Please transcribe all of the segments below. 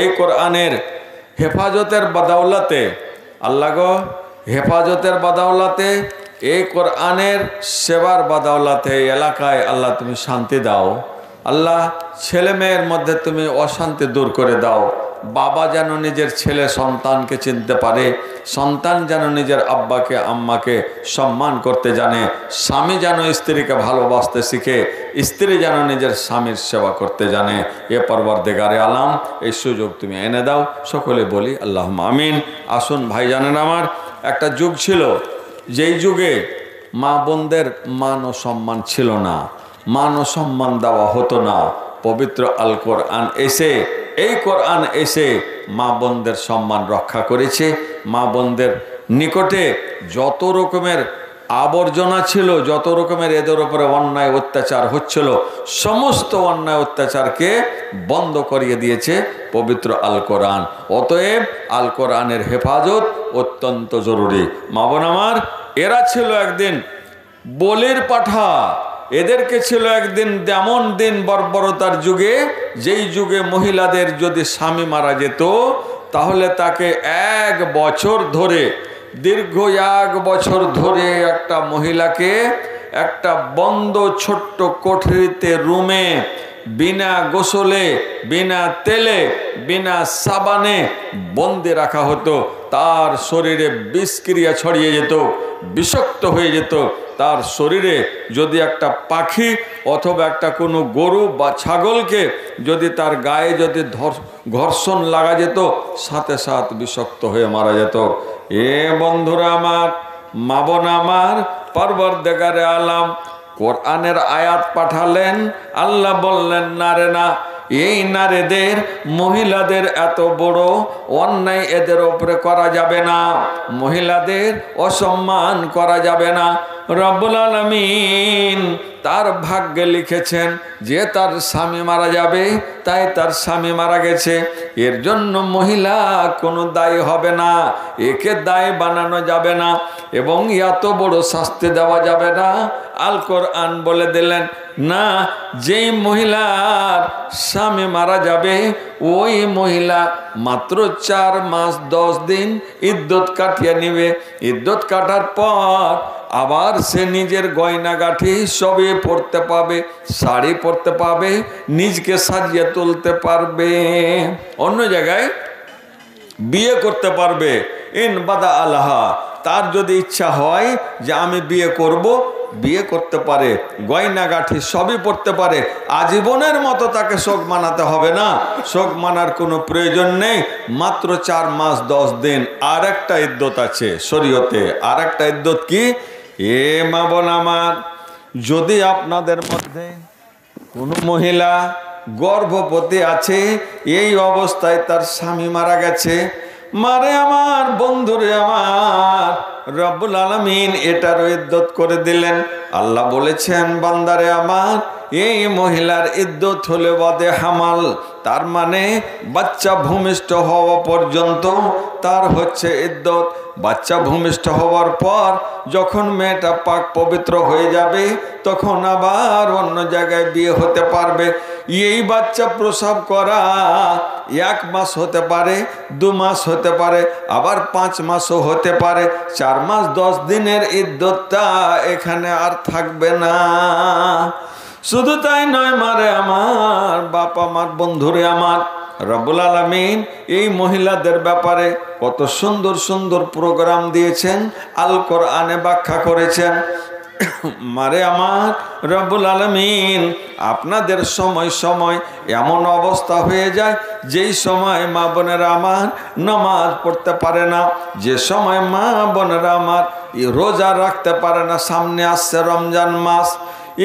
এই কোরআনের হেফাজতের বাদাওলাতে আল্লাহ গো, হেফাজতের বাদাওলাতে, এই কোরআনের সেবার বাদাওলাতে এলাকায় আল্লাহ তুমি শান্তি দাও। আল্লাহ ছেলে মেয়ের মধ্যে তুমি অশান্তি দূর করে দাও। বাবা যেন নিজের ছেলে সন্তানকে চিনতে পারে, সন্তান যেন নিজের আব্বাকে আম্মাকে সম্মান করতে জানে, স্বামী যেন স্ত্রীকে ভালোবাসতে শিখে, স্ত্রী যেন নিজের স্বামীর সেবা করতে জানে। এ পরওয়ারদিগারে আলাম এই সুযোগ তুমি এনে দাও। সকলে বলি আল্লাহুম্মা আমিন। আসুন ভাইজানেরা আমার, একটা যুগ ছিল যেই যুগে মা বোনদের মান ও সম্মান ছিল না, মান ও সম্মান দেওয়া হতো না। পবিত্র আল কোরআন এসে, এই কোরআন এসে মা বোনদের সম্মান রক্ষা করেছে। মা বোনদের নিকটে যত রকমের আবর্জনা ছিল, যত রকমের এদের উপরে অন্যায় অত্যাচার হচ্ছিল, সমস্ত অন্যায় অত্যাচারকে বন্ধ করিয়ে দিয়েছে পবিত্র আল কোরআন। অতএব আল কোরআনের হেফাজত অত্যন্ত জরুরি। মা বোন আমার, এরা ছিল একদিন বলির পাঠা, এদেরকে ছিল একদিন তেমন দিন বর্বরতার যুগে, যেই যুগে মহিলাদের যদি স্বামী মারা যেত তাহলে তাকে 1 বছর ধরে, দীর্ঘ 1 বছর ধরে একটা মহিলাকে একটা বন্ধ ছোট্ট কোঠরিতে রুমে বিনা গোসলে, বিনা তেলে, বিনা সাবানে বন্দি রাখা হতো। তার শরীরে বিষক্রিয়া ছড়িয়ে যেত, বিষাক্ত হয়ে যেত। তার শরীরে যদি একটা পাখি অথবা একটা কোনো গরু বা ছাগলকে যদি তার গায়ে যদি ঘর্ষণ লাগা যেত, সাথে সাথে বিষাক্ত হয়ে মারা যেত। এ বন্ধুরা আমার, মা বোন আমার, পরওয়ারদিগারে আলাম কোরআনের আয়াত পাঠালেন। আল্লাহ বললেন না রে না, এই নারীদের, মহিলাদের এত বড় অন্যায় এদের উপরে করা যাবে না, মহিলাদের অসম্মান করা যাবে না। রব্বুল আলামিন তার ভাগ্যে লিখেছেন যে তার স্বামী মারা যাবে, তাই তার স্বামী মারা গেছে, এর জন্য মহিলা কোনো দায়ী হবে না, একে দায়ী বানানো যাবে না এবং এত বড় শাস্তি দেওয়া যাবে না। আল কোরআন বলে দিলেন না, যেই মহিলার স্বামী মারা যাবে ওই মহিলা মাত্র 4 মাস 10 দিন ইদ্যত কাটিয়ে নেবে। ইদ্যত কাটার পর আবার সে নিজের গয়নাগাঠি সবই পরতে পাবে, শাড়ি পরতে পাবে, নিজকে সাজিয়ে তুলতে পারবে, অন্য জায়গায় বিয়ে করতে পারবে। ইন বাদা আলাহা, তার যদি ইচ্ছা হয় যে আমি বিয়ে করব, বিয়ে করতে পারে, গয়নাগাঠি সবই পড়তে পারে। আজীবনের মতো তাকে শোক মানাতে হবে না, শোক মানার কোনো প্রয়োজন নেই। মাত্র 4 মাস 10 দিন আর একটা ইদ্যত আছে শরীয়তে। আর একটা ইদ্যত কি? এ মা বোন আমার, যদি আপনাদের মধ্যে কোনো মহিলা গর্ভবতী আছে, এই অবস্থায় তার স্বামী মারা গেছে, মারে আমার, বন্ধুরে আমার, রব্বুল আলামিন এটারও ইদ্যত করে দিলেন। আল্লাহ বলেছেন, বান্দারে আমার, এই মহিলার ইদ্যত হলে বাদে হামাল, তার মানে বাচ্চা ভূমিষ্ঠ হওয়া পর্যন্ত তার হচ্ছে ইদ্যত। বাচ্চা ভূমিষ্ঠ হওয়ার পর যখন মেয়েটা পাক পবিত্র হয়ে যাবে, তখন আবার অন্য জায়গায় বিয়ে হতে পারবে। এই বাচ্চা প্রসব করা 1 মাস হতে পারে, 2 মাস হতে পারে, আবার 5 মাসও হতে পারে। 4 মাস 10 দিনের ইদ্যতটা এখানে আর থাকবে না। শুধু তাই নয় মারে আমার, বাপ আমার, বন্ধুরে আমার, রব্বুল আলামিন এই মহিলাদের ব্যাপারে কত সুন্দর সুন্দর প্রোগ্রাম দিয়েছেন, আল কোরআনে ব্যাখ্যা করেছেন। মারে আমার, রব্বুল আলামিন আপনাদের সময় সময় এমন অবস্থা হয়ে যায় যেই সময় মা বোনেরা আমার নামাজ পড়তে পারে না, যে সময় মা বোনেরা আমার রোজা রাখতে পারে না। সামনে আসছে রমজান মাস।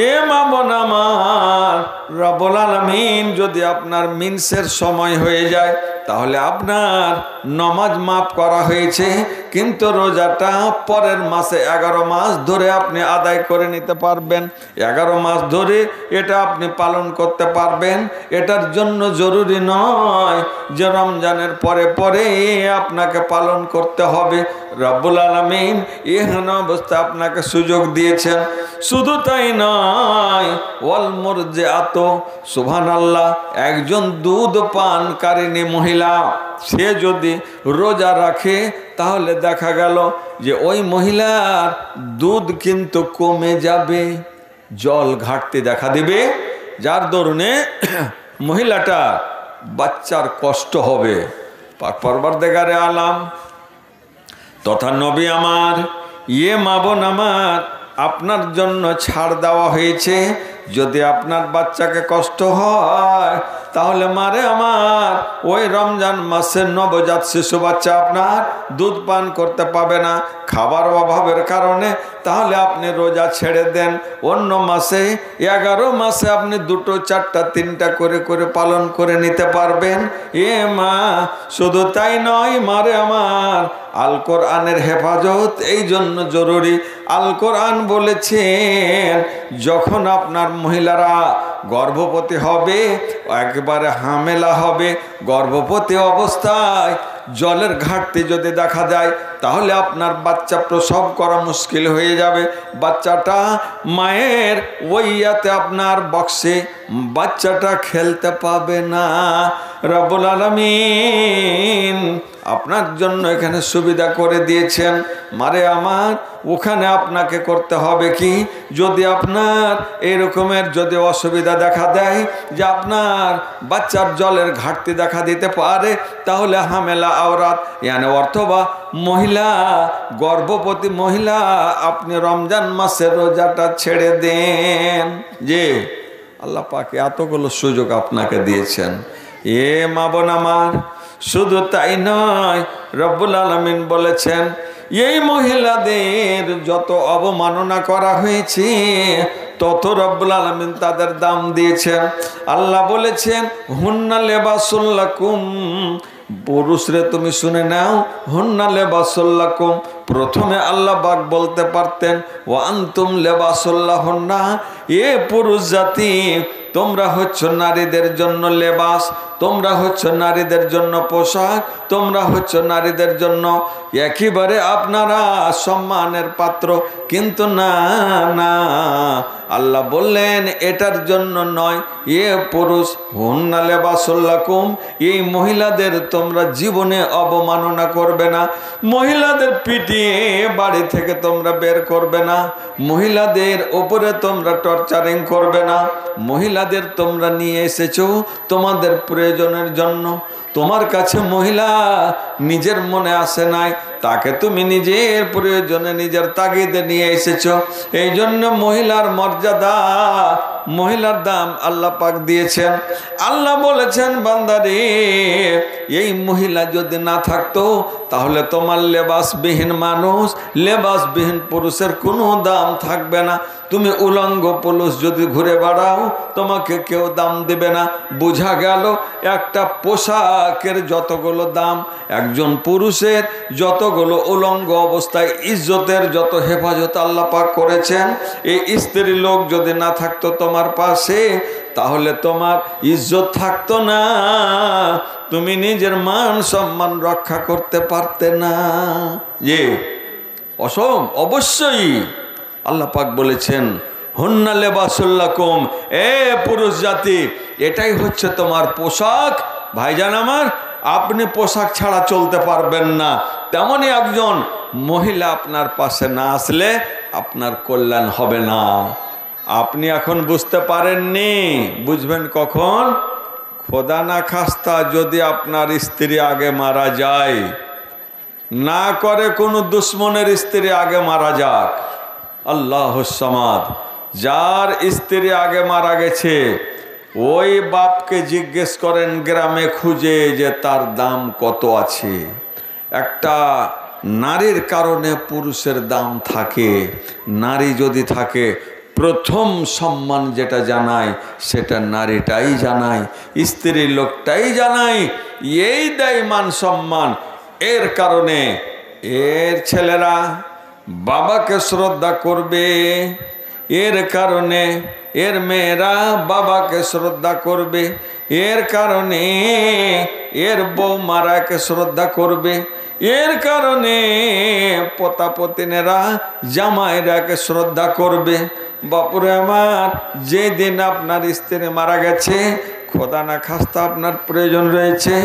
এ মা বোন আমার, রব্বুল আলামিন যদি আপনার মিন্সের সময় হয়ে যায় তাহলে আপনার নামাজ মাফ করা হয়েছে, কিন্তু রোজাটা পরের মাসে 11 মাস ধরে আপনি আদায় করে নিতে পারবেন। 11 মাস ধরে এটা আপনি পালন করতে পারবেন। এটার জন্য জরুরি নয় যে রমজানের পরে পরে আপনাকে পালন করতে হবে। রব্বুল আলামিন এহেন অবস্থা আপনাকে সুযোগ দিয়েছেন। শুধু তাই নয়, ওয়াল মুরজিআত তো সুবহানাল্লাহ, একজন দুধ পানকারিনী মহিলা সে যদি রোজা রাখে তাহলে দেখা গেল যে ওই মহিলার দুধ কিন্তু কমে যাবে, জল ঘাটতি দেখা দিবে, যার দরুনে মহিলাটা বাচ্চার কষ্ট হবে। পাক পরবর্তীকারে আলাম তথা নবী আমার, মা বোন আমার, আপনার জন্য ছাড় দেওয়া হয়েছে। যদি আপনার বাচ্চাকে কষ্ট হয় তাহলে মারে আমার ওই রমজান মাসে নবজাত শিশু বাচ্চা আপনার দুধ পান করতে পাবে না খাবার অভাবের কারণে, তাহলে আপনি রোজা ছেড়ে দেন। অন্য মাসে 11 মাসে আপনি 2, 4, 3টা করে করে পালন করে নিতে পারবেন। মা, শুধু তাই নয় মারে আমার, আল কোরআনের হেফাজত এই জন্য জরুরি। আল কোরআন বলেছেন যখন আপনার মহিলারা গর্ভবতী হবে, একেবারে হামেলা হবে, গর্ভবতী অবস্থায় জলের ঘাটতি যদি দেখা যায় তাহলে আপনার বাচ্চা প্রসব করা মুশকিল হয়ে যাবে। বাচ্চাটা মায়ের ওইয়াতে আপনার বক্সে বাচ্চাটা খেলতে পাবে না। রব্বুল আলামিন আপনার জন্য এখানে সুবিধা করে দিয়েছেন। মারে আমার, ওখানে আপনাকে করতে হবে কি, যদি আপনার এরকমের যদি অসুবিধা দেখা দেয় যে আপনার বাচ্চার জলের ঘাটতি দেখা দিতে পারে, তাহলে হামেলা আওরাত অথবা মহিলা, গর্ভবতী মহিলা, আপনি রমজান মাসের রোজাটা ছেড়ে দেন। যে আল্লাহ পাক এতগুলো সুযোগ আপনাকে দিয়েছেন। মা বোন আমার, শুধু তাই নয়, রব্বুল আলামিন বলেছেন এই মহিলাদের যত অবমাননা করা হয়েছে তত রব্বুল আলামিন তাদের দাম দিয়েছেন। আল্লাহ বলেছেন হুন্না লিবাসুল লাকুম, পুরুষরে তুমি শুনে নাও, হুন্না লিবাসুল লাকুম। প্রথমে আল্লাহ পাক বলতে পারতেন ওয়া আনতুম লিবাসুল লাহুন্না, পুরুষ জাতি তোমরা হচ্ছ নারীদের জন্য লেবাস, তোমরা হচ্ছ নারীদের জন্য পোশাক, তোমরা হচ্ছ নারীদের জন্য একেবারে আপনারা সম্মানের পাত্র। কিন্তু না না, আল্লাহ বললেন এটার জন্য নয়। পুরুষ হুন্না লিবাসুল লাকুম, এই মহিলাদের তোমরা জীবনে অবমাননা করবে না, মহিলাদের পিটিয়ে বাড়ি থেকে তোমরা বের করবে না, মহিলাদের উপরে তোমরা টর্চারিং করবে না। মহিলাদের তোমরা নিয়ে এসেছো তোমাদের প্রয়োজনের জন্য। তোমার কাছে মহিলা নিজের মনে আসে নাই, তাকে তুমি নিজের প্রয়োজনে নিজের তাগিদে নিয়ে এসেছো। এই জন্য মহিলার মর্যাদা, মহিলার দাম আল্লাহ পাক দিয়েছেন। আল্লাহ বলেছেন বান্দারে, এই মহিলা যদি না থাকতো তাহলে তোমার লেবাসবিহীন মানুষ, লেবাসবিহীন পুরুষের কোনো দাম থাকবে না। তুমি উলঙ্গ পুরুষ যদি ঘুরে বেড়াও তোমাকে কেউ দাম দেবে না। বোঝা গেল একটা পোশাকের যতগুলো দাম, একজন পুরুষের যতগুলো উলঙ্গ অবস্থায় ইজ্জতের যত হেফাজত আল্লাহ পাক করেছেন, এই স্ত্রী লোক যদি না থাকতো তোমার পাশে তাহলে তোমার ইজ্জত থাকতো না, তুমি নিজের মান সম্মান রক্ষা করতে পারতে না। যে অবশ্যই আল্লাহ পাক বলেছেন হুন্না লিবাসুল লাকুম, পুরুষ জাতি এটাই হচ্ছে তোমার পোশাক। ভাইজান আমার, আপনি পোশাক ছাড়া চলতে পারবেন না। তেমনই একজন মহিলা আপনার পাশে না আসলে আপনার কল্যাণ হবে না। আপনি এখন বুঝতে পারেননি, বুঝবেন কখন? খোদা না খাস্তা যদি আপনার স্ত্রী আগে মারা যায়, না করে কোনো দুশ্মনের স্ত্রী আগে মারা যাক, আল্লাহুস সামাদ, যার স্ত্রী আগে মারা গেছে ওই বাপকে জিজ্ঞেস করেন গ্রামে খুঁজে যে তার দাম কত আছে। একটা নারীর কারণে পুরুষের দাম থাকে। নারী যদি থাকে, প্রথম সম্মান যেটা জানায় সেটা নারীটাই জানায়, স্ত্রী লোকটাই জানায়, এই দেয় মান সম্মান। এর কারণে এর ছেলেরা বাবাকে শ্রদ্ধা করবে, এর কারণে এর মেয়েরা বাবাকে শ্রদ্ধা করবে, এর কারণে এর বৌমারাকে শ্রদ্ধা করবে, এর কারণে পোতাপতিনেরা জামাইরাকে শ্রদ্ধা করবে। বাপুরে আমার, যেদিন আপনার স্ত্রী মারা গেছে, খোদা না খাস্তা আপনার প্রয়োজন রয়েছে,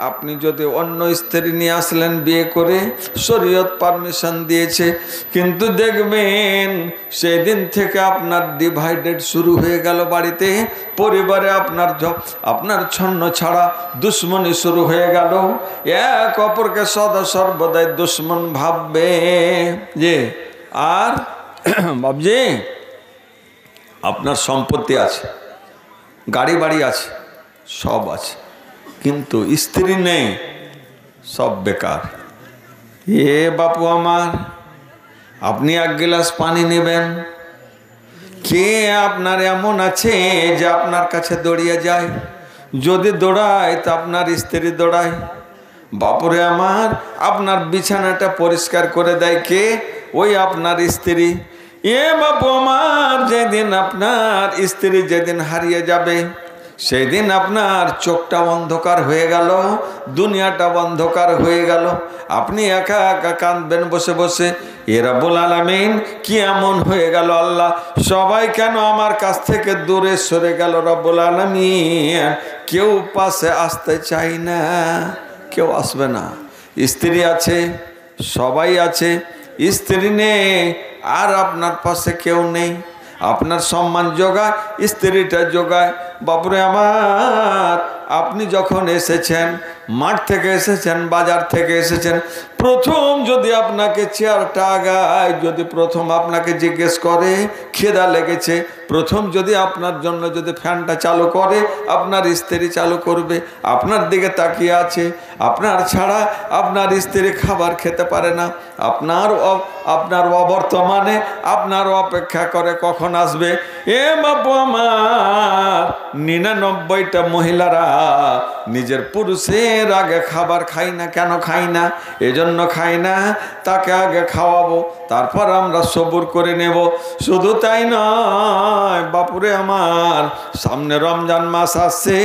আপনি যদি অন্য স্ত্রী নিয়ে আসলেন বিয়ে করে, শরীয়ত পারমিশন দিয়েছে, কিন্তু দেখবেন সেই দিন থেকে আপনার ডিভাইডেড শুরু হয়ে গেল বাড়িতে, পরিবারে আপনার ছন্ন ছাড়া দুশ্মনী শুরু হয়ে গেল। এক অপরকে সদা সর্বদাই দুশ্মন ভাববে যে। আর বাবজি, আপনার সম্পত্তি আছে, গাড়ি বাড়ি আছে, সব আছে, কিন্তু স্ত্রী নেই, সব বেকার। এ বাপু আমার, আপনি এক গ্লাস পানি নেবেন, কে আপনার এমন আছে যে আপনার কাছে দৌড়িয়ে যায়? যদি দৌড়ায় তো আপনার স্ত্রী দৌড়ায়। বাপুরে আমার, আপনার বিছানাটা পরিষ্কার করে দেয় কে? ওই আপনার স্ত্রী। এ বাপু আমার, যেদিন আপনার স্ত্রী যেদিন হারিয়ে যাবে, সেই দিন আপনার চোখটা অন্ধকার হয়ে গেল, দুনিয়াটা অন্ধকার হয়ে গেল। আপনি একা একা কাঁদবেন বসে বসে, এ রব্বুল আলামিন কি এমন হয়ে গেল আল্লাহ, সবাই কেন আমার কাছ থেকে দূরে সরে গেল রব্বুল আলামিন, কেউ পাশে আসতে চাই না, কেউ আসবে না। স্ত্রী আছে, সবাই আছে, স্ত্রী নেই, আর আপনার পাশে কেউ নেই। আপনার সম্মান যোগায়, স্ত্রীটা যোগায়। বাপুরে আমার, আপনি যখন এসেছেন, মাঠ থেকে এসেছেন, বাজার থেকে এসেছেন, প্রথম যদি আপনাকে চেয়ারটা আগায়, যদি প্রথম আপনাকে জিজ্ঞেস করে খিদা লেগেছে, প্রথম যদি আপনার জন্য যদি ফ্যানটা চালু করে, আপনার স্ত্রী চালু করবে, আপনার দিকে তাকিয়ে আছে। আপনার ছাড়া আপনার স্ত্রী খাবার খেতে পারে না। আপনার অবর্তমানে আপনার অপেক্ষা করে কখন আসবে। এ বাবু আমার, 99টা মহিলারা নিজের পুরুষের আগে খাবার খাই না। কেন খাই না? এজন্য খাই না, তাকে আগে খাওয়াবো, তারপর আমরা সবুর করে নেব। শুধু তাই নয় বাপুরে আমার, সামনে রমজান মাস আসছে,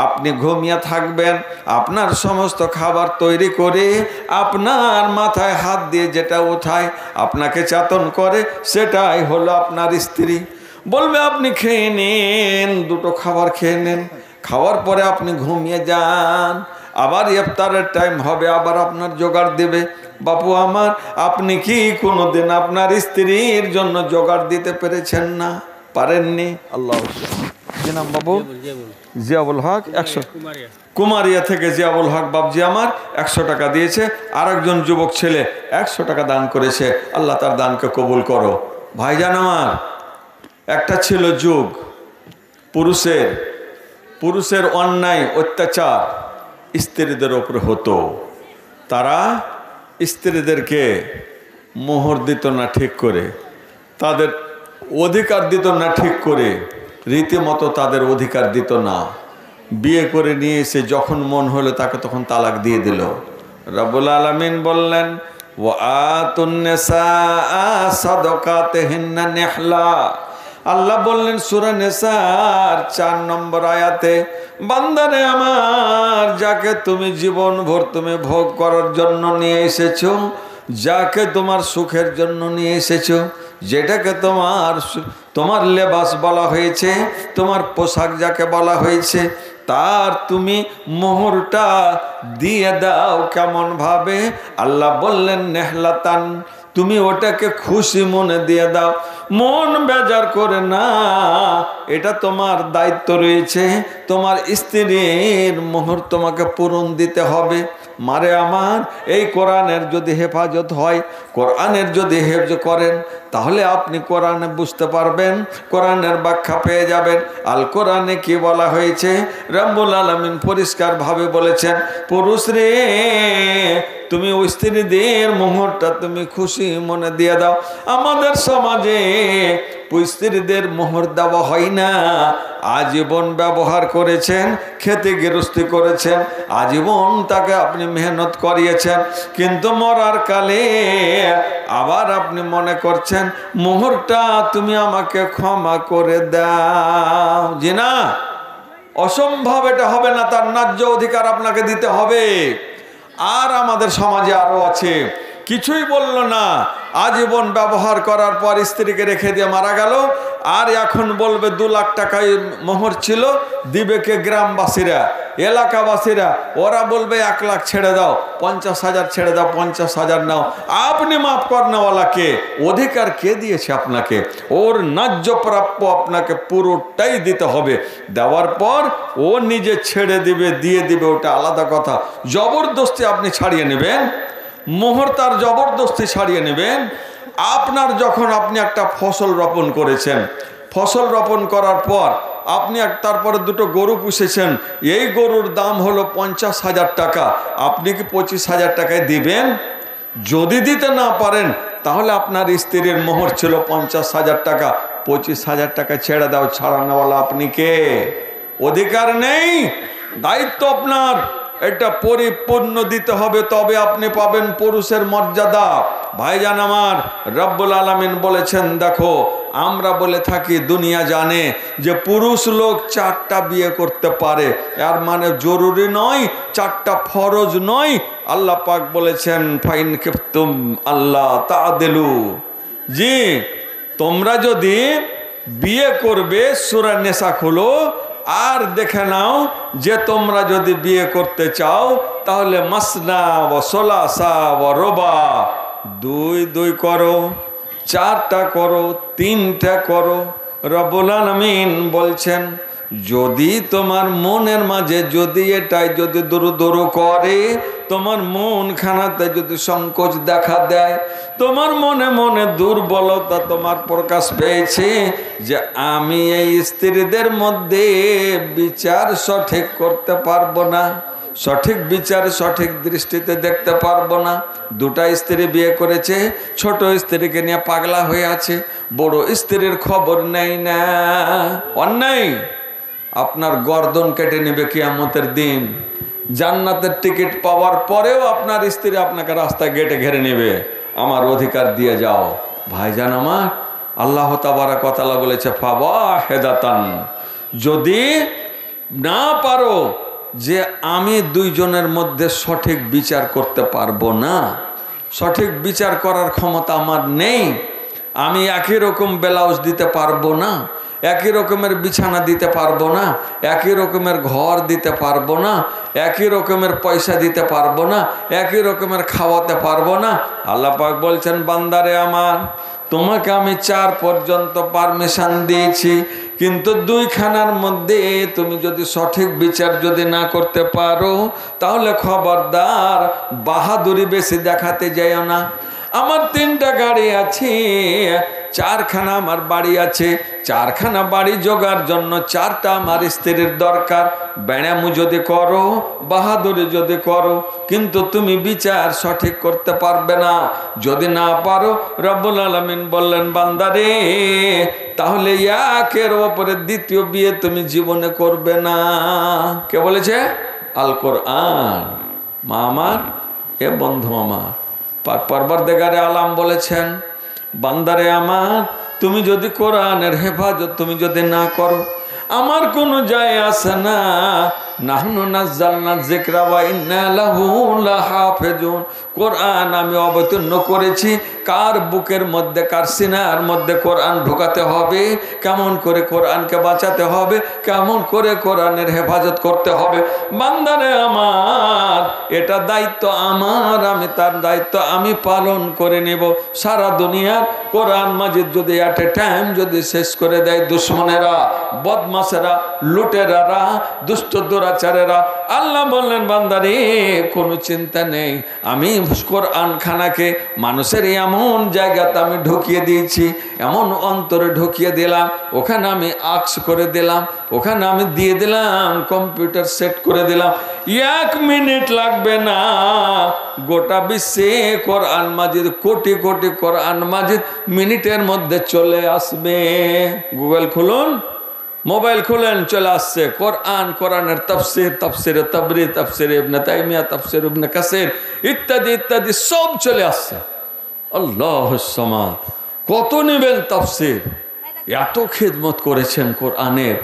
আপনি ঘুমিয়ে থাকবেন, আপনার সমস্ত খাবার তৈরি করে আপনার মাথায় হাত দিয়ে যেটা ওঠায়, আপনাকে চেতন করে, সেটাই হলো আপনার স্ত্রী। বলবে আপনি খেয়ে নেন, দুটো খাবার খেয়ে নেন, খাওয়ার পরে আপনি ঘুমিয়ে যান, আবার ইফতারের টাইম হবে, আবার আপনার জোগাড় দেবে। বাপু আমার, আপনি কি কোনোদিন আপনার স্ত্রীর জন্য জোগাড় দিতে পেরেছেন না? পারেননি। আল্লাহ। কি নাম বাবু? জিয়াউল হক। 100 কুমারিয়া থেকে জিয়াউল হক বাবজি আমার 100 টাকা দিয়েছে। আরেকজন যুবক ছেলে 100 টাকা দান করেছে। আল্লাহ তার দানকে কবুল করো। ভাইজান আমার, একটা ছিল যুগ, পুরুষের অন্যায় অত্যাচার স্ত্রীদের ওপরে হতো। তারা স্ত্রীদেরকে মোহর দিত না ঠিক করে, তাদের অধিকার দিত না ঠিক করে, রীতিমতো তাদের অধিকার দিত না। বিয়ে করে নিয়ে এসে যখন মন হলো তাকে তখন তালাক দিয়ে দিল। রব্বুল আলামিন বললেন, ওয়া আতুন নিসা সাদাকাতিহিন্না নিহলা। আল্লাহ বললেন সূরা নিসার 4 নম্বর আয়াতে, বান্দারে আমার, যাকে তুমি জীবনভর তুমি ভোগ করার জন্য নিয়ে এসেছো, যাকে তোমার সুখের জন্য নিয়ে এসেছো, যেটাকে তোমার লেবাস বলা হয়েছে, তোমার পোশাক যাকে বলা হয়েছে, তার তুমি মোহরটা দিয়ে দাও। কেমন ভাবে? আল্লাহ বললেন নেহলাতান, তুমি ওটাকে খুশি মনে দিয়ে দাও, মন বেজার করে না। এটা তোমার দায়িত্ব রয়েছে, তোমার স্ত্রীর মোহর তোমাকে পূরণ দিতে হবে। মারে আমার, এই কোরআনের যদি হেফাজত হয়, কোরআনের যদি হেফজ করেন, তাহলে আপনি কোরআনে বুঝতে পারবেন, কোরআনের ব্যাখ্যা পেয়ে যাবেন। আল কোরআনে কি বলা হয়েছে? রব্বুল আলামিন পরিষ্কারভাবে বলেছেন, পুরুষ রে, তুমি ওই স্ত্রীদের মোহরটা তুমি খুশি মনে দিয়ে দাও। আমাদের সমাজে স্ত্রীদের মোহর দেওয়া হয় না। আজীবন ব্যবহার করেছেন, খেতে গৃহস্থী করেছেন, আজীবন তাকে আপনি মেহনত করিয়েছেন, কিন্তু মরার কালে আবার আপনি মনে করছেন মোহরটা তুমি আমাকে ক্ষমা করে দাও। জি না, অসম্ভব, এটা হবে না। তার ন্যায্য অধিকার আপনাকে দিতে হবে। আর আমাদের সমাজে আরো আছে, কিছুই বলল না। আজীবন ব্যবহার করার পর স্ত্রীকে রেখে দিয়ে মারা গেল। আর এখন বলবে 2 লাখ টাকায় মোহর ছিল, দিবে কে? গ্রামবাসীরা, এলাকাবাসীরা। ওরা বলবে 1 লাখ ছেড়ে দাও, 50,000 ছেড়ে দাও, 50,000 নাও। আপনি মাফ করনেওয়ালাকে অধিকার কে দিয়েছে আপনাকে? ওর ন্যায্য প্রাপ্য আপনাকে পুরোটাই দিতে হবে। দেওয়ার পর ও নিজে ছেড়ে দিবে, দিয়ে দিবে, ওটা আলাদা কথা। জবরদস্তি আপনি ছাড়িয়ে নেবেন, মোহর তার জবরদস্তি ছাড়িয়ে নেবেন। আপনার যখন আপনি একটা ফসল রোপণ করেছেন, ফসল রোপণ করার পর আপনি তারপরে 2টো গরু পুষেছেন, এই গরুর দাম হলো 50,000 টাকা। আপনি কি 25,000 টাকায় দিবেন? যদি দিতে না পারেন তাহলে আপনার স্ত্রীর মোহর ছিল 50,000 টাকা, 25,000 টাকা ছেড়ে দাও। ছাড়ানোওয়ালা আপনি কে? অধিকার নেই, দায়িত্ব আপনার। এটা পরিপূর্ণ দিতে হবে, তবে আপনি পাবেন পুরুষের মর্যাদা। ভাইজান আমার, রব্বুল আলামিন বলেছেন, দেখো আমরা বলে থাকি, দুনিয়া জানে যে পুরুষ লোক 4টা বিয়ে করতে পারে, এর মানে জরুরি নয়, 4টা ফরজ নয়। আল্লাহ পাক বলেছেন, ফাইন কিফতুম আল্লাহ তাআদিলু, জি তোমরা যদি বিয়ে করবে, সূরা নিসা খুলো আর দেখে নাও যে তোমরা যদি বিয়ে করতে চাও তাহলে মাসনা ওয়া সুলাসা ওয়া রুবা, 2 করো, 4টা করো, 3টা করো। রব্বুল আলামিন বলছেন, যদি তোমার মনের মাঝে যদি এটাই যদি দূর করে, তোমার মন খানাতে যদি সংকোচ দেখা দেয়, তোমার মনে মনে দুর্বলতা তোমার প্রকাশ পেয়েছে যে আমি এই স্ত্রীদের মধ্যে বিচার সঠিক করতে পারবো না, সঠিক বিচার সঠিক দৃষ্টিতে দেখতে পারবো না। 2টা স্ত্রী বিয়ে করেছে, ছোট স্ত্রীকে নিয়ে পাগলা হয়ে আছে, বড় স্ত্রীর খবর নেই না। অন্যায়, আপনার গর্দন কেটে নেবে কিয়ামতের দিন। জান্নাতের টিকিট পাওয়ার পরেও আপনার স্ত্রী আপনাকে রাস্তায় গেটে ঘেরে নেবে, আমার অধিকার দিয়ে যাও। ভাইজান আমার, আল্লাহ তাবারাক ওয়া তাআলা বলেছে, ফাওয়াহিদাতান, যদি না পারো যে আমি 2 জনের মধ্যে সঠিক বিচার করতে পারবো না, সঠিক বিচার করার ক্ষমতা আমার নেই, আমি একই রকম ব্লাউজ দিতে পারবো না, একই রকমের বিছানা দিতে পারবো না, একই রকমের ঘর দিতে পারবো না, একই রকমের পয়সা দিতে পারবো না, একই রকমের খাওয়াতে পারবো না। আল্লাহ পাক বলছেন, বান্দারে আমার, তোমাকে আমি 4 পর্যন্ত পারমিশন দিয়েছি, কিন্তু 2খানার মধ্যে তুমি যদি সঠিক বিচার যদি না করতে পারো তাহলে খবরদার বাহাদুরি বেশি দেখাতে যাইও না। আমার 3টা গাড়ি আছে, 4খানা আমার বাড়ি আছে, 4খানা বাড়ি জোগাড় জন্য 4টা আমার স্ত্রীর দরকার। ব্যায়ামও যদি করো, বাহাদুরি যদি করো, কিন্তু তুমি বিচার সঠিক করতে পারবে না। যদি না পারো, রব্বুল আলামিন বললেন, বান্দারে তাহলে 1-এর ওপরে 2য় বিয়ে তুমি জীবনে করবে না। কে বলেছে? আল কোরআন। মা আমার, এ বন্ধু আমার, পাক পরবর্তীকারে আলাম বলেছেন, বান্দারে আমার, তুমি যদি কোরআনের হেফাজত তুমি যদি না করো, আমার কোনো যায় আসে না। নাহনু নাযালনা যিকরা ওয়া ইন্না লাহু লাহাফিজুন, কোরআন আমি অবতীর্ণ করেছি। কার বুকের মধ্যে, কার সিনার মধ্যে কোরআন ঢোকাতে হবে, কেমন করে কোরআনকে বাঁচাতে হবে, কেমন করে কোরআনের হেফাজত করতে হবে। বান্দারে আমার, এটা দায়িত্ব আমার, আমি তার দায়িত্ব আমি পালন করে নেব। সারা দুনিয়ার কোরআন মাজিদ যদি এট এ টাইম যদি শেষ করে দেয় দুশ্মনেরা, বদমাশেরা, লুটেরারা, দুষ্ট দুরাচারেরা, আল্লাহ বললেন, বান্দারে কোনো চিন্তা নেই, আমি কোরআন খানাকে মানুষের এমন জায়গাতে আমি ঢুকিয়ে দিয়েছি, এমন অন্তরে ঢুকিয়ে দিলাম, ওখানে আমি আক্স করে দিলাম, ওখানে আমি দিয়ে দিলাম, কম্পিউটার সেট করে দিলাম। 1 মিনিট লাগবে না, গোটা বিশ্বে কোরআন মাজিদ, কোটি কোটি কোরআন মাজিদ মিনিটের মধ্যে চলে আসবে। গুগল খুলুন, মোবাইল খুলেন, চলে আসছে কোরআন, কোরআনের তাফসির, তাফসিরে তাবরি, তাফসিরে ইবনে তাইমিয়া, তাফসির ইবনে কাসির ইত্যাদি ইত্যাদি সব চলে আসছে। আল্লাহুস সামাদ, কত নেবেন তাফসির? এত খিদমত করেছেন কোরআনের,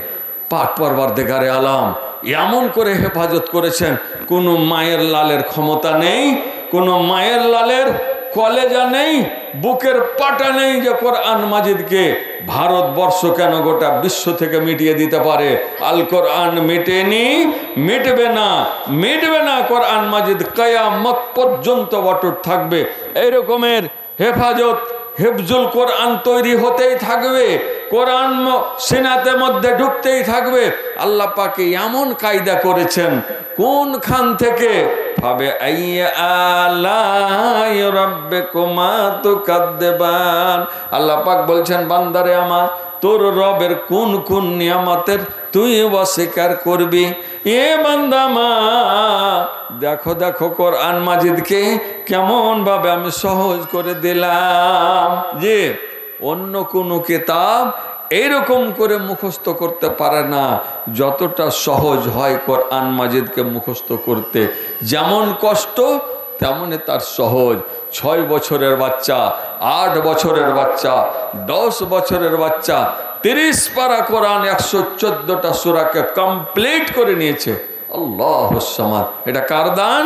পাক পরবর্তীকারে আলাম এমন করে হেফাজত করেছেন, কোনো মায়ের লালের ক্ষমতা নেই, কোনো মায়ের লালের কলেজা নেই, বুকের পাটা নেই যে কোরআন মাজিদকে ভারতবর্ষ কেন গোটা বিশ্ব থেকে মিটিয়ে দিতে পারে। আল কোরআন মিটেনি, মিটবে না, মিটবে না। কোরআন মাজিদ কিয়ামত পর্যন্ত অটুট থাকবে। এই রকমের হেফাজত, হিফজুল কোরআন তৈরি হতেই থাকবে, কোরআন সিনাতের মধ্যে ঢুকতেই থাকবে। আল্লাহ পাকে এমন কায়দা করেছেন, কোনখান থেকে ভাবে আল্লাহ পাক বলছেন, বান্দারে আমার, তোর রবের কোন কোন নিয়ামতের তুই অস্বীকার করবি? এ বান্দা মা, দেখো দেখো কোরআন মাজিদকে কেমন ভাবে আমি সহজ করে দিলাম, যে অন্য কোনো কিতাব এইরকম করে মুখস্থ করতে পারে না যতটা সহজ হয় কোরআন মাজিদকে মুখস্থ করতে। যেমন কষ্ট তেমনই তার সহজ। 6 বছরের বাচ্চা, 8 বছরের বাচ্চা, 10 বছরের বাচ্চা 30 পারা কোরআন 114টা সূরাকে কমপ্লিট করে নিয়েছে। আল্লাহুস সামাদ। এটা কার দান?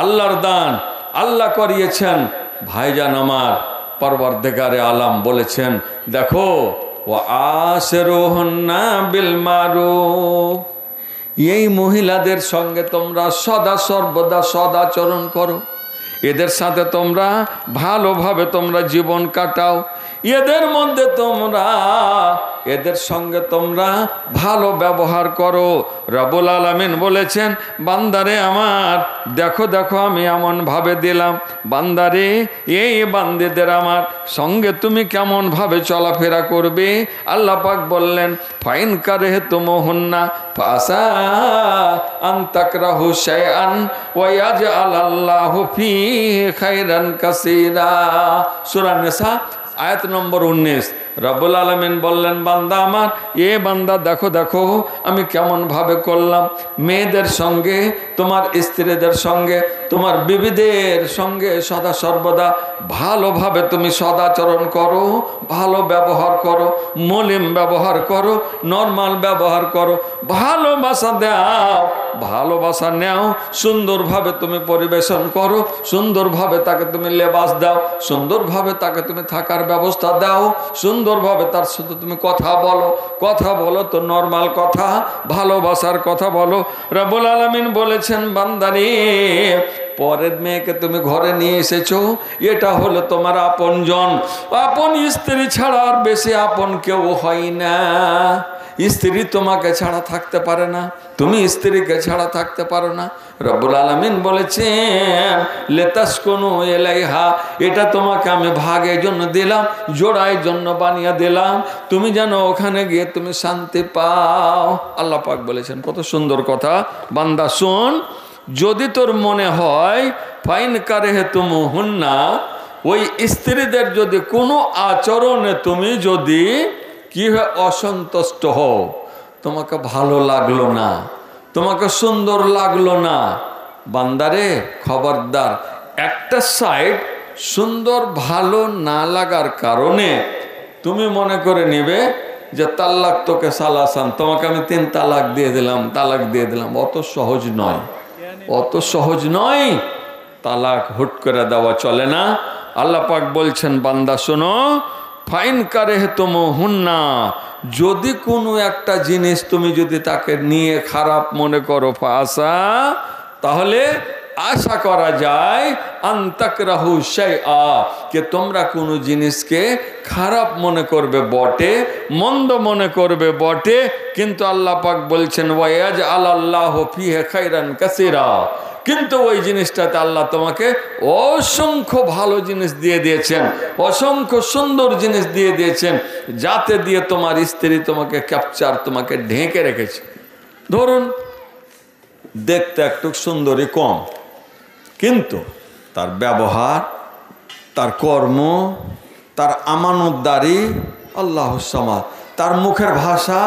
আল্লাহর দান। আল্লাহ করিয়েছেন। ভাইজান আমার, পরওয়ারদিগারে আলাম বলেছেন, দেখো ওয়া আশিরুহুন্না বিল মারুফ, এই মহিলাদের সঙ্গে তোমরা সদা সর্বদা সদাচরণ করো, এদের সাথে তোমরা ভালোভাবে তোমরা জীবন কাটাও, এদের মধ্যে তোমরা এদের সঙ্গে তোমরা ভালো ব্যবহার করো। রব্বুল আলামিন বলেছেন, বান্দারে আমার, দেখো দেখো আমি এমন ভাবে দিলাম, বান্দারে এই বান্দিদের আমার সঙ্গে তুমি কেমন ভাবে চলাফেরা করবে। আল্লাহ পাক বললেন, ফাইন কারিহতুমুহুন্না ফাসা আন তাকরাহু শাইআন ওয়া ইয়াজআলাল্লাহু ফীহি খায়রান কাসীরা। সূরা নিসা আয়াত নম্বর 19। রব্বুল আলামিন বললেন, বান্দা আমার, এ বান্দা দেখো দেখো আমি কেমন ভাবে করলাম। মেয়েদের সঙ্গে, তোমার স্ত্রীদের সঙ্গে, তোমার বিবিদের সঙ্গে সদা সর্বদা ভালোভাবে তুমি সদাচরণ করো, ভালো ব্যবহার করো, মলিম ব্যবহার করো, নর্মাল ব্যবহার করো, ভালোবাসা দাও, ভালোবাসা নেও, সুন্দরভাবে তুমি পরিবেশন করো, সুন্দরভাবে তাকে তুমি লেবাস দাও, সুন্দরভাবে তাকে তুমি থাকার ব্যবস্থা দাও, সুন্দরভাবে তার সাথে তুমি কথা বলো, কথা বলো তো নরমাল কথা, ভালোবাসার কথা বলো। রব্বুল আলামিন বলেছেন, বান্দারে পরের মেয়েকে তুমি ঘরে নিয়ে এসেছো, এটা হলো তোমার আপনজন। আপন স্ত্রী ছাড়া আর বেশি আপন কেউ হয় না। স্ত্রী তোমাকে ছাড়া থাকতে পারে না, তুমি স্ত্রীকে ছাড়া থাকতে পারো না। রব্বুল আলামিন বলেছেন, লিতাসকুনু ইলাইহা, এটা তোমাকে আমি ভাগের জন্য দিলাম, জোড়ার জন্য বানিয়ে দিলাম, তুমি যেন ওখানে গিয়ে তুমি শান্তি পাও। আল্লাহ পাক বলেছেন, কত সুন্দর কথা। বান্দা শোন, যদি তোর মনে হয় ফাইন কারিহতুমুহুন্না, ওই স্ত্রীদের যদি কোনো আচরণে তুমি যদি কি হয় অসন্তুষ্ট হও, তোমাকে ভালো লাগলো না, তোমাকে সুন্দর লাগলো না, বান্দারে খবরদার, একটা সাইড সুন্দর ভালো না লাগার কারণে তুমি মনে করে নেবে যে তালাক তোকে সালাসান, তোমাকে আমি 3 তালাক দিয়ে দিলাম, তালাক দিয়ে দিলাম। অত সহজ নয়, অত সহজ নয়। তালাক হুট করে দেওয়া চলে না। আল্লাহ পাক বলছেন, বান্দা শোনো, ফাইন কারিহতুমুহুন্না, যদি কোনো একটা জিনিস তুমি যদি তাকে নিয়ে খারাপ মনে করো, ফাসা, তাহলে আশা করা যায় আন তাকরাহু শাইআ, কে তোমরা কোনো জিনিসকে খারাপ মনে করবে বটে, মন্দ মনে করবে বটে, কিন্তু আল্লাহ পাক বলছেন ওয়া ইয়াজআলাল্লাহু ফীহি খায়রান কাসীরা, কিন্তু ওই জিনিসটাতে আল্লাহ তোমাকে অসংখ্য ভালো জিনিস দিয়ে দিয়েছেন, অসংখ্য সুন্দর জিনিস দিয়ে দিয়েছেন, যাতে দিয়ে তোমার স্ত্রী তোমাকে ক্যাপচার, তোমাকে ঢেকে রেখেছে। ধরুন দেখতে একটু সুন্দরী কম, কিন্তু তার ব্যবহার, তার কর্ম, তার আমানতদারি, আল্লাহুস সামাদ, তার মুখের ভাষা,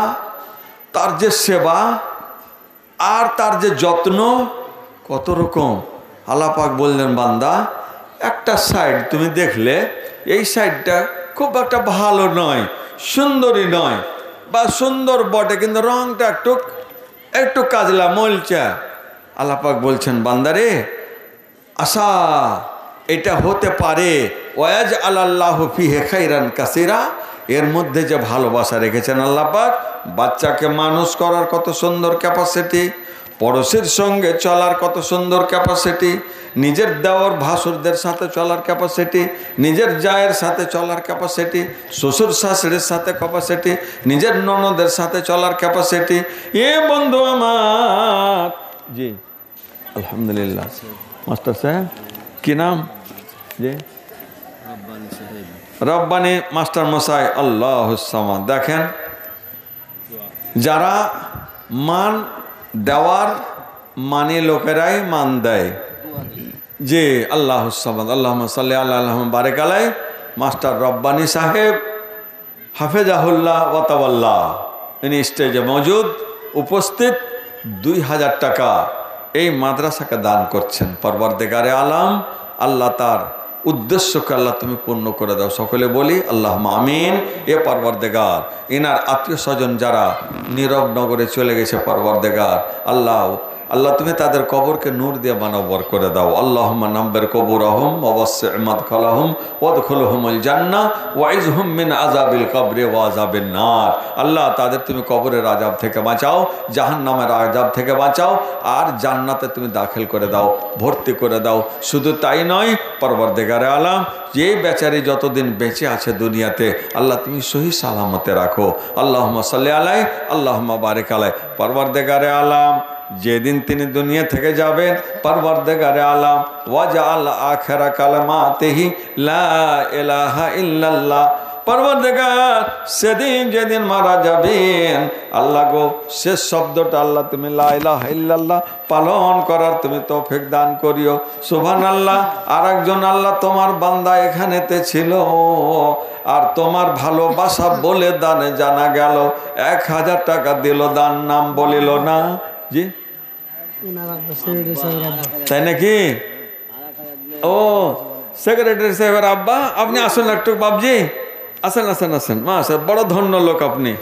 তার যে সেবা আর তার যে যত্ন, কত রকম। আল্লাহ পাক বললেন, বান্দা একটা সাইড তুমি দেখলে এই সাইডটা খুব একটা ভালো নয়, সুন্দরী নয়, বা সুন্দর বটে কিন্তু রংটা একটু একটু কাজলা মলচা। আল্লাহ পাক বলছেন, বান্দারে আশা এটা হতে পারে ওয়াজ আল্লাহ ফিহে খাইরান কাসিরা, এর মধ্যে যে ভালোবাসা রেখেছেন আল্লাহ পাক, বাচ্চাকে মানুষ করার কত সুন্দর ক্যাপাসিটি, পড়োশির সঙ্গে চলার কত সুন্দর ক্যাপাসিটি, নিজের দেওর ভাসুরদের সাথে চলার ক্যাপাসিটি, নিজের জায়ের সাথে চলার ক্যাপাসিটি, শ্বশুর শাশুড়ির সাথে ক্যাপাসিটি, নিজের ননদের সাথে চলার ক্যাপাসিটি। এ বন্ধু আমার, জি আলহামদুলিল্লাহ। মাস্টার সাহেব কি নাম? জি রব্বানি মাস্টার মশাই। আল্লাহ সামাদ। দেখেন, যারা মান দেওয়ার মানে লোকেরাই মান দেয়। জি আল্লাহ সামাদ। আল্লাহ সাল্লি আল্লাহ বারেক আলাই মাস্টার রব্বানি সাহেব হাফেজাহুল্লাহ ওয়াতাওয়াল্লাহ, ইনি স্টেজে মজুদ উপস্থিত। 2000 টাকা এই মাদ্রাসাকে দান করছেন। পরবর্তীকারে আলাম, আল্লাহ তার উদ্দেশ্যকে আল্লাহ তুমি পূর্ণ করে দাও। সকলে বলি আল্লাহুম্মা আমিন। এ পরবর্তীকার ইনার আত্মীয় স্বজন যারা নীরব নগরে চলে গেছে, পরবর্তীকার আল্লাহ আল্লাহ তুমি তাদের কবরকে নূর দিয়ে বানাবর করে দাও। আল্লাহুম্মা নাব্বির কবুরহুম ওয়া ওয়াসি' মাদখালাহুম ওয়াদখুলহুমুল জান্নাহ ওয়াইজহুম মিন আযাবিল কবরি ওয়া আযাবিন নার। আল্লাহ তাদের তুমি কবরের আযাব থেকে বাঁচাও, জাহান্নামের আযাব থেকে বাঁচাও, আর জান্নাতে তুমি দাখিল করে দাও, ভর্তি করে দাও। শুধু তাই নয়, পরবর্তীকারে আলাম যে বেচারি যতদিন বেঁচে আছে দুনিয়াতে, আল্লাহ তুমি সহি সালামতে রাখো। আল্লাহুম্মা সাল্লি আলাই আল্লাহুম্মা বারিক আলাই। পরবর্তীকারে আলাম যেদিন তিনি দুনিয়া থেকে যাবেন, পরবর্তীকারে আলাম ওয়াজআল আখিরা কালামাতিহি লা ইলাহা ইল্লাল্লাহ। পরবর্তীকার সেদিন যেদিন মারা যাবেন, আল্লাহ গো শেষ শব্দটা আল্লাহ তুমি লা ইলাহা ইল্লাল্লাহ পালন করার তুমি তৌফিক দান করিও। সুবহানাল্লাহ। আর একজন আল্লাহ তোমার বান্দা এখানেতে ছিল, আর তোমার ভালোবাসা বলে দানে জানা গেল 1000 টাকা দিল, দান নাম বলিল না। জি তাই নাকি? ও সেক্রেটারি সাহেবের আব্বা, আপনি আসুন একটু বাবজি, আসেন আসেন আসেন। মাশাআল্লাহ, বড় ধন্য লোক আপনি।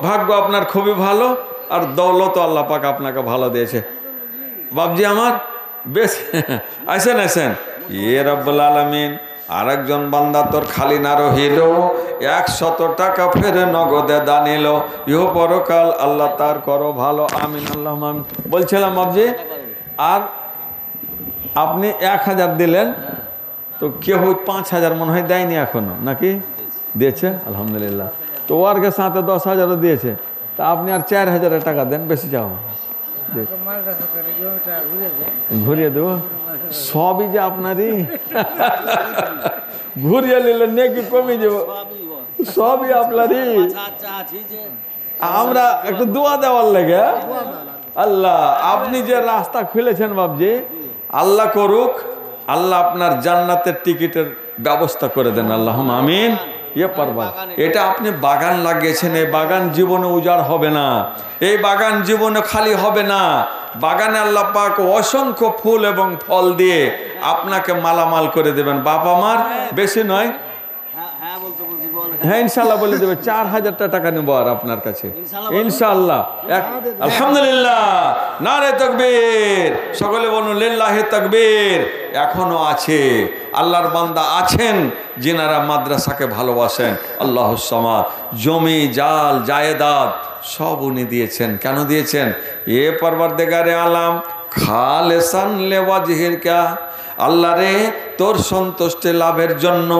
ভাগ্য আপনার খুবই ভালো, আর দৌলত আল্লাহ পাক আপনাকে ভালো দিয়েছে বাবজি আমার। বেশ আসেন আসেন। ইয়ে রব্বুল আলামিন, আর একজন বান্দা তোর খালি না রহিল, 100 টাকা ফেরে নগদে দানিল, ইহ পরকাল আল্লাহ তার করো ভালো। আমিন আল্লাহ আমিন। বলছিলাম বাবজি, আর আপনি 1000 দিলেন, তো কেউ 5000 মনে হয় দেয়নি এখনো, নাকি দিয়েছে? আলহামদুলিল্লাহ। তো ওর সাথে 10,000 দিয়েছে, তা আপনি আর 4000 টাকা দেন, বেশি চাও ঘুরিয়ে দেবো। সবই যে আপনারই, ঘুরিয়ে নিলে নেকি কমে যাব, সবই আপনারই। আমরা একটু দোয়া দেওয়ার লেগে, আল্লাহ আপনি যে রাস্তা খুলেছেন বাবজি, আল্লাহ করুক, আল্লাহ আপনার জান্নাতের টিকিটের ব্যবস্থা করে দেন। আল্লাহুম্মা আমিন। ইয়ে পারবা, এটা আপনি বাগান লাগিয়েছেন, এই বাগান জীবনে উজাড় হবে না, এই বাগান জীবনে খালি হবে না। বাগানে আল্লাহ পাক অসংখ্য ফুল এবং ফল দিয়ে আপনাকে মালামাল করে দেবেন। বাপ আমার বেশি নয়, হ্যাঁ ইনশাল্লাহ বলে দেবে। 4000 টাকা নেবো আর আপনার কাছে ইনশাল্লাহ। আলহামদুলিল্লাহ, নারে তাকবীর, সকলে বলুন লিল্লাহি তাকবীর। এখনো আছে আল্লাহর বান্দা আছেন যিনারা মাদ্রাসাকে ভালোবাসেন। আল্লাহুস সামাদ। জমি জাল জায়েদাদ সব উনি দিয়েছেন। কেন দিয়েছেন? এ পরওয়ারদিগারে আলাম খালেসান লিওয়াজহিকা, আল্লাহ রে তোর সন্তুষ্টি লাভের জন্য।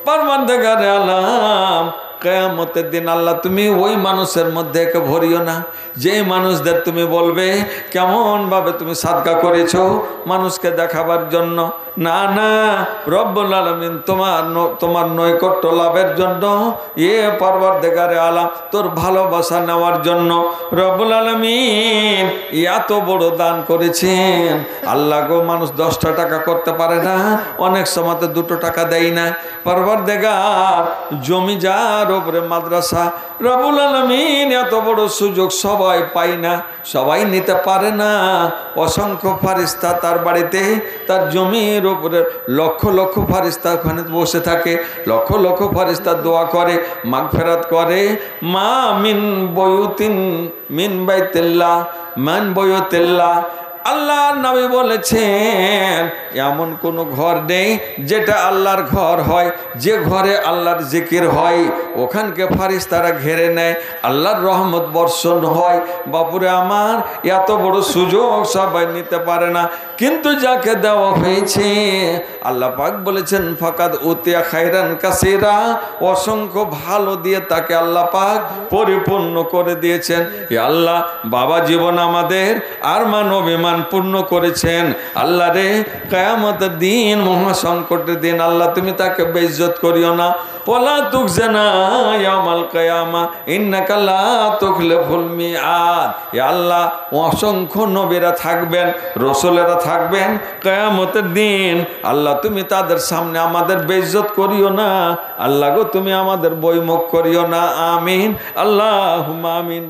পরওয়ারদিগারে আলাম কিয়ামতের দিন আল্লাহ তুমি ওই মানুষের মধ্যে একে ভরিও না, যে মানুষদের তুমি বলবে কেমন ভাবে তুমি সাদকা করেছো মানুষকে দেখাবার জন্য। না না, রব্বুল আলামিন তোমার নৈকট্য লাভের জন্য, এ পরওয়ারদিগারে আলাম তোর ভালোবাসা নেওয়ার জন্য রব্বুল আলামিন এত বড় দান করেছেন। আল্লাহ গো, মানুষ 10টা টাকা করতে পারে না, অনেক সময় 2 টাকা দেয় না। পরওয়ারদিগার জমি যার উপরে মাদ্রাসা, রব্বুল আলামিন এত বড় সুযোগ সবাই পায় না, সবাই নিতে পারে না। অসংখ্য ফারিস্তা তার বাড়িতে, তার জমির উপরে লক্ষ লক্ষ ফারিস্তা ওখানে বসে থাকে, লক্ষ লক্ষ ফারিস্তা দোয়া করে, মাগফিরাত করে। মা মিন বয়ুতিন মিন বাইতিল্লাহ মান বয়ুতিল্লাহ আল্লাহর নবী বলেছেন এমন কোনো ঘর নেই যেটা আল্লাহর ঘর হয়, যে ঘরে আল্লাহর জিকির হয় ওখানকে ফারিস্তারা ঘেরে নেয়, আল্লাহর রহমত বর্ষণ হয়। বাপুরে আমার, এত বড় সুযোগ সবাই নিতে পারে না, কিন্তু যাকে দেওয়া হয়েছে আল্লাহ পাক বলেছেন ফাকাদ উতিয়া খাইরান কাসীরা, অসংখ্য ভালো দিয়ে তাকে আল্লাহ পাক পরিপূর্ণ করে দিয়েছেন। এ আল্লাহ, বাবা জীবন আমাদের আরমান অভিমান পূর্ণ করেছেন। আল্লাহ রে, কিয়ামতের দিন, মহাসংকটের দিন আল্লাহ তুমি তাকে বেইজ্জত করিও না। ওয়ালা তুখজিনা ইয়াউমাল কিয়ামা ইন্নাকা লা তুখলিফুল মিআদ। এ আল্লাহ, অসংখ্য নবীরা থাকবেন, রাসূলেরা থাকবেন কিয়ামতের দিন, আল্লাহ তুমি তাদের সামনে আমাদের বেইজ্জত করিও না। আল্লাহ গো, তুমি আমাদের বৈমুখ করিও না। আমিন, আল্লাহুম্মা আমিন।